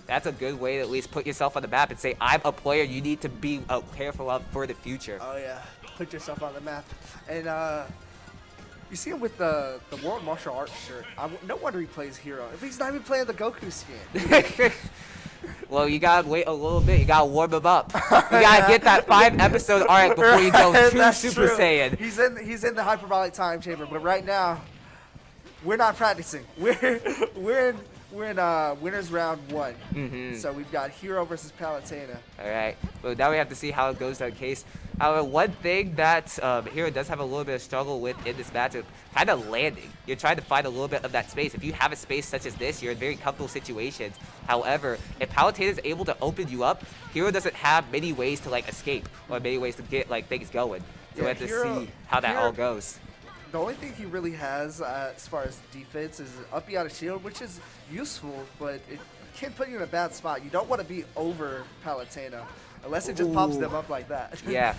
that's a good way to at least put yourself on the map and say, I'm a player you need to be careful of for the future. Oh yeah, put yourself on the map. And you see him with the World Martial Arts shirt. No wonder he plays hero. If he's not even playing the Goku skin. Well, you gotta wait a little bit. You gotta warm him up. You gotta get that 5-episode arc before you go true Super Saiyan. He's in the hyperbolic time chamber, but right now we're not practicing. We're in winners round 1. So we've got Hero versus Palutena. All right. Well, now we have to see how it goes in that case. However, one thing that Hero does have a little bit of struggle with in this matchup, kind of landing. You're trying to find a little bit of that space. If you have a space such as this, you're in very comfortable situations. However, if Palutena is able to open you up, Hero doesn't have many ways to like escape or many ways to get like things going. So we have to see how that all goes. The only thing he really has as far as defense is up B out of shield, which is useful, but it can put you in a bad spot. You don't want to be over Palutena unless it just pops them up like that. Yeah.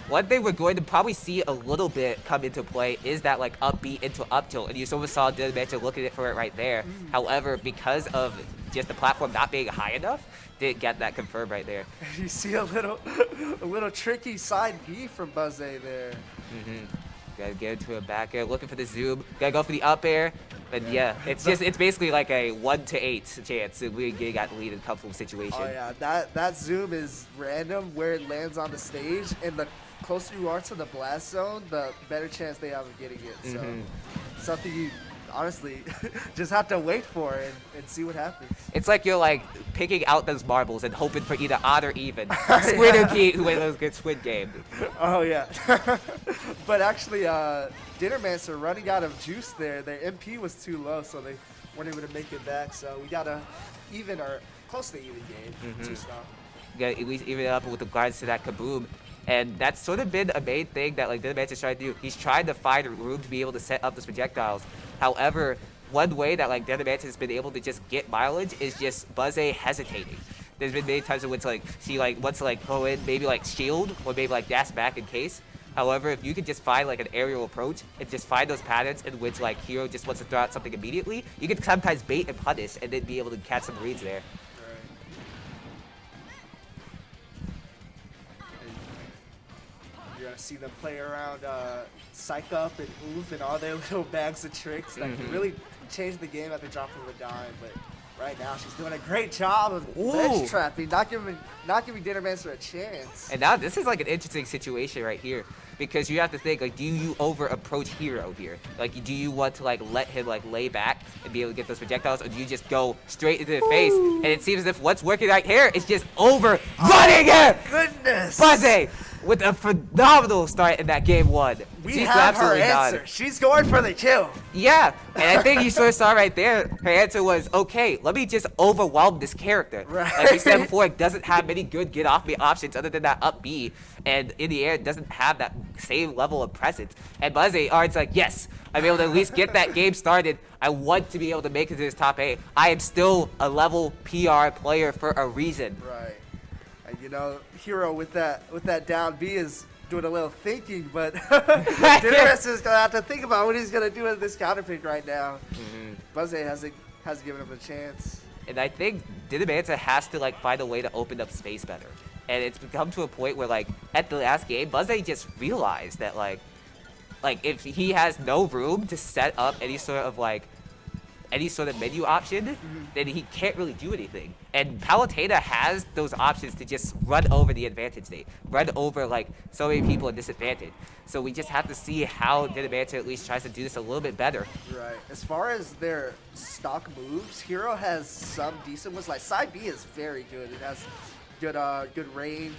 One thing we're going to probably see a little bit come into play is that like up B into up tilt, and you sort of saw Dinnermancer looking at for it right there. However, because of just the platform not being high enough, didn't get that confirmed right there. You see a little tricky side B from Buzzeh there. Gotta get into a back air, looking for the zoom. Gotta go for the up air. But yeah, it's basically like a 1 to 8 chance that we got the lead in a comfortable situation. Oh yeah, that zoom is random where it lands on the stage, and the closer you are to the blast zone, the better chance they have of getting it. So something you honestly just have to wait for and see what happens. It's like you're like picking out those marbles and hoping for either odd or even. Squid or Key, who wins those good Squid game. Oh yeah. But actually, Dinnermancer running out of juice there. Their MP was too low, so they weren't able to make it back. So we got a even or close to even game. 2-stop. You gotta at least even it up with regards to that kaboom. And that's sort of been a main thing that like Dinnermancer's trying to do. He's trying to find room to be able to set up those projectiles. However, one way that like Dinnermancer has been able to just get mileage is just Buzzeh hesitating. There's been many times in which like she like wants to like go in, maybe like shield or maybe like dash back in case. However, if you could just find like an aerial approach and just find those patterns in which like Hero just wants to throw out something immediately, you can sometimes bait and punish and then be able to catch some reads there. You're gonna see them play around Psych Up and Oof and all their little bags of tricks that can really change the game at the drop of a dime. But right now, she's doing a great job of ledge trapping, not giving Dinnermancer a chance. And now this is like an interesting situation right here, because you have to think like, do you over approach Hero here? Like, do you want to like let him like lay back and be able to get those projectiles, or do you just go straight into the face? And it seems as if what's working right here is just over running him. Goodness! Buzzeh with a phenomenal start in that game 1. We have her answer. She's going for the kill. Yeah, and I think you sort of saw right there, her answer was, okay, let me just overwhelm this character. Right. Like we said before, it doesn't have many good get-off-me options other than that up B, and in the air, it doesn't have that same level of presence. And Buzzeh it's like, yes, I'm able to at least get that game started. I want to be able to make it to this top 8. I am still a level PR player for a reason. Right. And you know, Hero with that down B is doing a little thinking, but Dinnermancer's gonna have to think about what he's gonna do with this counter pick right now. Buzzeh hasn't given him a chance. And I think Dinnermancer has to like find a way to open up space better. And it's come to a point where like at the last game, Buzzeh just realized that like if he has no room to set up any sort of menu option, then he can't really do anything. And Palutena has those options to just run over the advantage state, run over like so many people at disadvantage. So we just have to see how Dinnermancer at least tries to do this a little bit better. Right. As far as their stock moves, Hero has some decent ones. Like side B is very good. It has good range,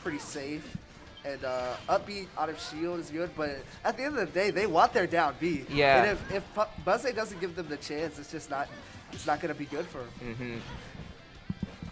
pretty safe. And upbeat out of shield is good, but at the end of the day, they want their down B. Yeah. And if Buzzeh doesn't give them the chance, it's just not going to be good for them.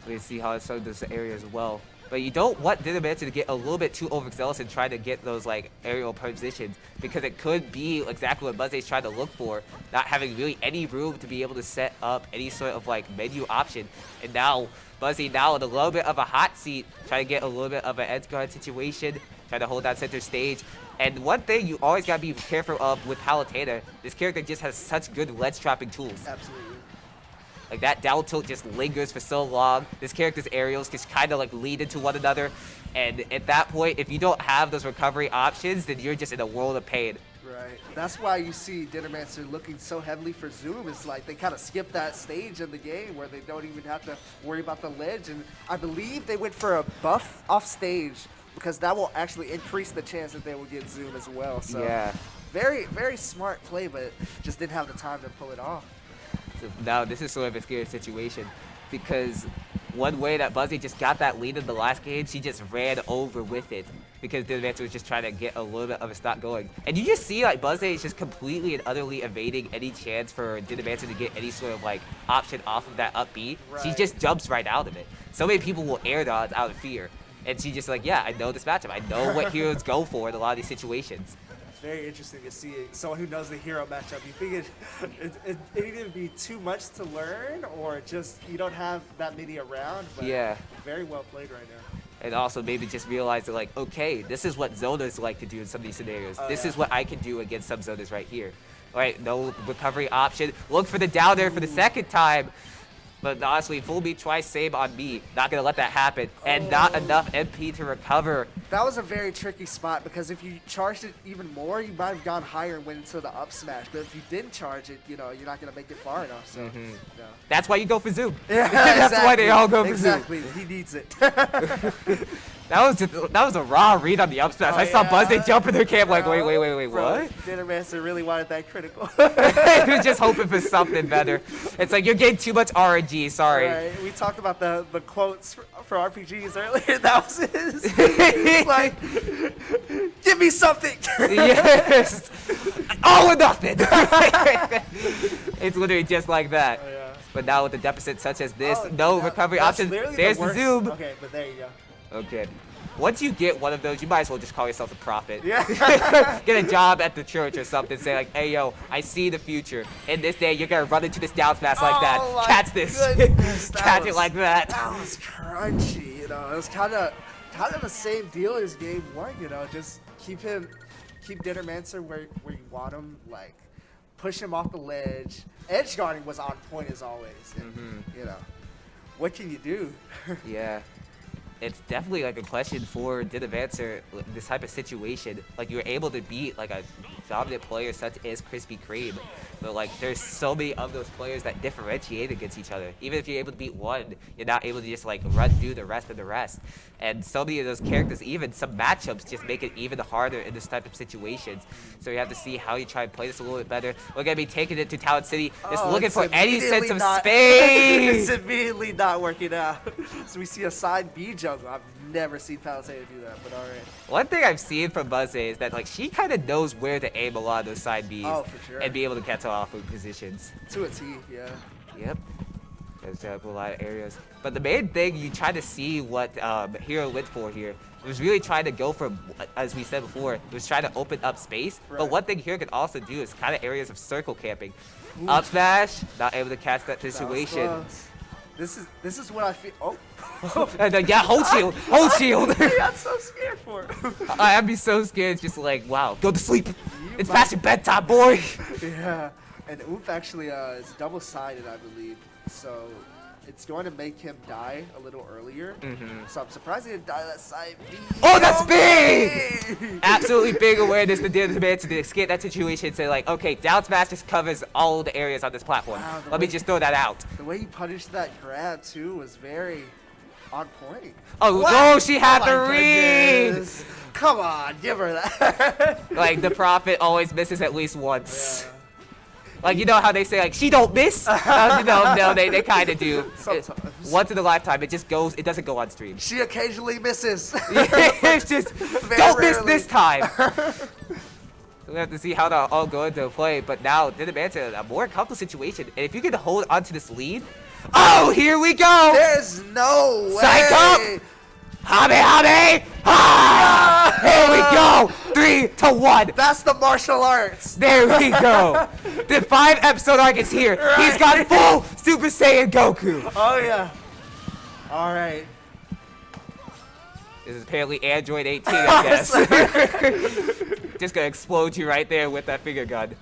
We see how it's this area as well. But you don't want Dinnermancer to get a little bit too overzealous and try to get those like aerial positions, because it could be exactly what Buzzeh's trying to look for, not having really any room to be able to set up any sort of like menu option. And now Buzzeh now in a little bit of a hot seat, trying to get a little bit of an edge guard situation, trying to hold down center stage. And one thing you always gotta be careful of with Palutena, this character just has such good ledge trapping tools. Absolutely. Like that down tilt just lingers for so long. This character's aerials just kind of like lead into one another. And at that point, if you don't have those recovery options, then you're just in a world of pain. Right. That's why you see Dinnermancer looking so heavily for Zoom. It's like they kind of skip that stage in the game where they don't even have to worry about the ledge. And I believe they went for a buff off stage because that will actually increase the chance that they will get Zoom as well. So Yeah. very, very smart play, but just didn't have the time to pull it off. So now this is sort of a scary situation because one way that Buzzeh just got that lead in the last game, she just ran over with it because Dinnermancer was just trying to get a little bit of a stock going. And you just see like Buzzeh is just completely and utterly evading any chance for Dinnermancer to get any sort of like option off of that up B. She Right. just jumps right out of it. So many people will air dodge out of fear. And she just like, yeah, I know this matchup. I know what heroes go for in a lot of these situations. It's very interesting to see someone who knows the hero matchup. You think it either be too much to learn or just you don't have that many around. But Yeah. very well played right now. And also maybe just realize that like, okay, this is what zoners like to do in some of these scenarios. Oh, This yeah. is what I can do against some zoners right here. All right, no recovery option. Look for the down there for the second time. But honestly, full beat twice, same on me. Not gonna let that happen. And not enough MP to recover. That was a very tricky spot because if you charged it even more, you might have gone higher and went into the up smash. But if you didn't charge it, you know, you're not going to make it far enough. So, no. That's why you go for Zoom. Yeah, That's why they all go for exactly. He needs it. Zoom. That was a raw read on the up smash. Oh, I saw yeah. Buzzeh jump in their camp like, wait, Bro, what? Dinnermancer really wanted that critical. He was just hoping for something better. It's like, you're getting too much RNG, sorry. Right. We talked about the quotes for RPGs earlier. That was his. He's like, give me something. Yes. All or nothing. It's literally just like that. Oh, yeah. But now with a deficit such as this, Oh, no that- recovery that's option. literally There's the worst. zoom. Okay, but there you go. Okay. Once you get one of those, you might as well just call yourself a prophet. Yeah. Get a job at the church or something. Say like, hey yo, I see the future. In this day, you're gonna run into this down smash like Oh that. my Catch this. goodness, that Catch it was- like that. That was crunchy, you know. It was kind of the same deal as game one, you know. Just keep Dinnermancer where you want him, like push him off the ledge. Edge guarding was on point as always, and, you know. What can you do? Yeah. It's definitely like a question for Dinnermancer, this type of situation. Like you're able to beat like a dominant player such as Krispy Kreme, but like there's so many of those players that differentiate against each other. Even if you're able to beat one, you're not able to just like run through the rest of the rest. And so many of those characters, even some matchups, just make it even harder in this type of situations. So you have to see how you try and play this a little bit better. We're gonna be taking it to Talent City, just Oh, looking it's for any sense immediately of not- space. It's immediately not working out. So we see a side B jungle. I've never seen Palutena do that, but all right. One thing I've seen from Buzzeh is that like she kind of knows where to aim a lot of those side Bs Oh, for sure. and be able to cancel off of positions. To a T, yeah. Yep. There's a lot of areas. But the main thing you try to see what Hero went for here was really trying to go for, as we said before, was trying to open up space. But Right. one thing Hero can also do is kind of areas of circle camping. Up smash, not able to catch that That was situation. close. This is what I feel. Oh. And then, yeah, hold shield, hold shield. I got so scared for it. I'd be so scared. It's just like, wow, go to sleep. It's might- past your bedtime, boy. Yeah, and Oomph actually is double-sided, I believe. So it's going to make him die a little earlier. So I'm surprised he didn't die that side B. Oh, that's big! big! Absolutely big awareness to Dinnermancer to escape that situation and say like, okay, down smash just covers all the areas on this platform. Wow, the Let me way- just throw that out. The way he punished that grab too was very on point. Oh, What? no, she had Oh the my read! goodness. Come on, give her that. Like, the Prophet always misses at least once. Yeah. Like, you know how they say, like, she don't miss? No, they kind of do. Sometimes. Once in a lifetime, it just goes, it doesn't go on stream. She occasionally misses. It's just, Very don't miss rarely. this time. We have to see how that all go into play, but now Dinnermancer in a more comfortable situation, and if you can hold onto this lead, oh, here we go! There's no way. Psych up! Hobby! Ah! Here we go! 3-1. That's the martial arts. There we go. The 5-episode arc is here. He's got full Super Saiyan Goku. Oh yeah. All right. This is apparently Android 18, I guess. Just gonna explode you right there with that finger gun.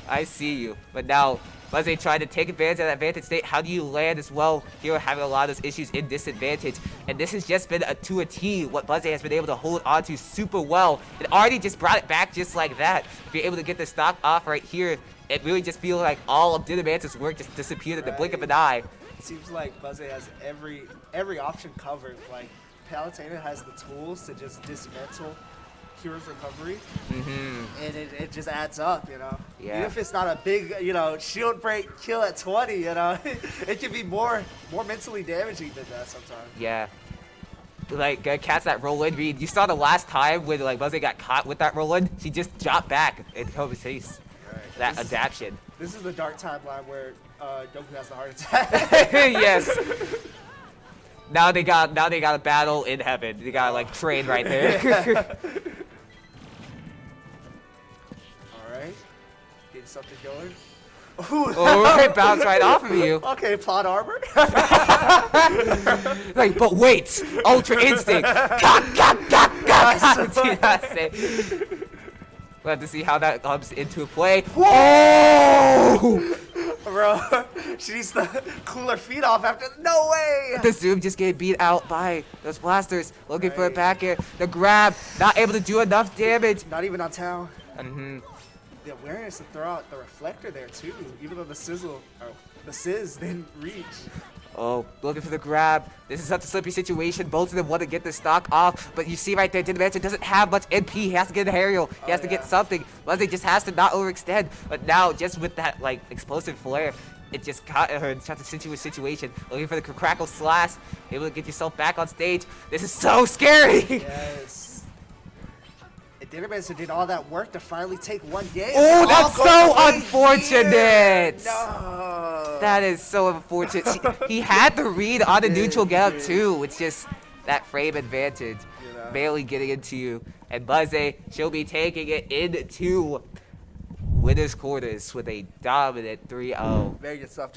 I see you. But now, Buzzeh trying to take advantage of that vantage state. How do you land as well? Here having a lot of those issues in disadvantage. And this has just been to a T what Buzzeh has been able to hold on to super well. And already just brought it back just like that. If you're able to get the stock off right here, it really just feels like all of Dinnermancer's work just disappeared in the blink of an eye. It seems like Buzzeh has every option covered. Like, Palutena has the tools to just dismantle Kira's recovery, and it just adds up, you know. Yeah. Even if it's not a big, you know, shield break kill at 20, you know, it can be more mentally damaging than that sometimes. Yeah. Like, catch that roll-in read. You saw the last time when, like, Buzzeh got caught with that roll-in, she just dropped back and Kobe's face. Right. That adaptation. This is the dark timeline where Goku has the heart attack. Yes. Now they got a battle in heaven. They got like train right there. All right, getting something going. Oh, it bounced right off of you. Okay, plot armor. Like, but wait, Ultra Instinct. We'll have to see how that comes into play. Whoa! Bro, she needs to cool her feet off after. No way! The Zoom just getting beat out by those blasters. Looking for a back air. The grab, not able to do enough damage. Not even on town. Mm-hmm. The awareness to throw out the reflector there too, even though the sizz didn't reach. Oh, looking for the grab. This is such a slippery situation. Both of them want to get the stock off, but you see right there, Dinnermancer doesn't have much NP. He has to get an aerial. He has to get something. Buzzeh just has to not overextend. But now, just with that like explosive flare, it just caught her in such a situation. Looking for the crackle slash, able to get yourself back on stage. This is so scary. Yes. And Dinnermancer did all that work to finally take one game. Oh, that's so unfortunate. Here. No. That is so unfortunate. He had the read on the neutral get up too. It's just that frame advantage. Barely getting into you. And Buzzeh, she'll be taking it into winner's quarters with a dominant 3-0. Very good stuff.